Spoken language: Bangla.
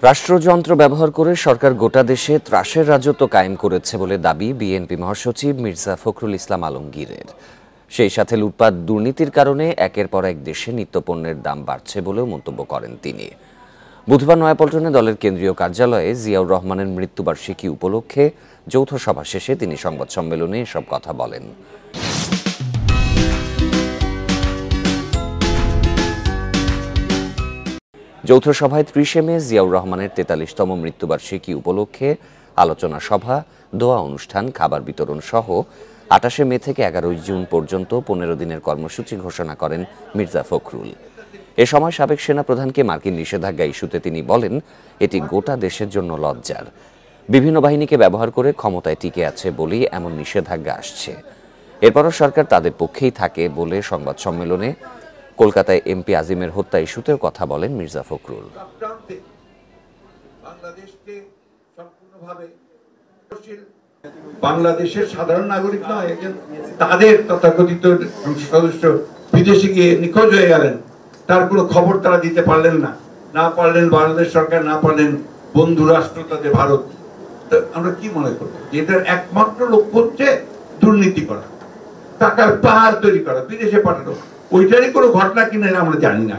রাষ্ট্রযন্ত্র ব্যবহার করে সরকার গোটা দেশে ত্রাসের রাজত্ব কায়েম করেছে বলে দাবি বিএনপি মহাসচিব মির্জা ফখরুল ইসলাম আলমগীরের। সেই সাথে লুটপাট দুর্নীতির কারণে একের পর এক দেশে নিত্যপণ্যের দাম বাড়ছে বলেও মন্তব্য করেন তিনি। বুধবার নয়াপল্টনে দলের কেন্দ্রীয় কার্যালয়ে জিয়াউর রহমানের মৃত্যুবার্ষিকী উপলক্ষে যৌথ সভা শেষে তিনি সংবাদ সম্মেলনে এসব কথা বলেন। যৌথ সভায় ৩০ মে জিয়াউর রহমানের ৪৩তম মৃত্যুবার্ষিকী উপলক্ষে আলোচনা সভা, দোয়া অনুষ্ঠান, খাবার বিতরণ সহ ২৮ মে থেকে ১১ জুন পর্যন্ত ১৫ দিনের কর্মসূচি ঘোষণা করেন মির্জা ফখরুল। এ সময় সাবেক সেনাপ্রধানকে মার্কিন নিষেধাজ্ঞা ইস্যুতে তিনি বলেন, এটি গোটা দেশের জন্য লজ্জার। বিভিন্ন বাহিনীকে ব্যবহার করে ক্ষমতায় টিকে আছে বলেই এমন নিষেধাজ্ঞা আসছে। এরপরও সরকার তাদের পক্ষেই থাকে বলে সংবাদ সম্মেলনে কলকাতায় এমপি আজিমের হত্যা ইস্যুতেও কথা বলেন মির্জা ফখরুল। বাংলাদেশের সাধারণ নাগরিক নয়, তাদের তথাকথিত সদস্য বিদেশে গিয়ে নিখোঁজ হয়ে গেলেন, তার কোনো খবর তারা দিতে পারলেন না পারলেন বাংলাদেশ সরকার, না পারলেন বন্ধু রাষ্ট্র তাদের ভারত। আমরা কি মনে করি এটার একমাত্র লক্ষ্য হচ্ছে দুর্নীতি করা, টাকার পাহাড় তৈরি করা, বিদেশে পাঠানো। ওইটারই কোনো ঘটনা কিনা আমরা জানি না।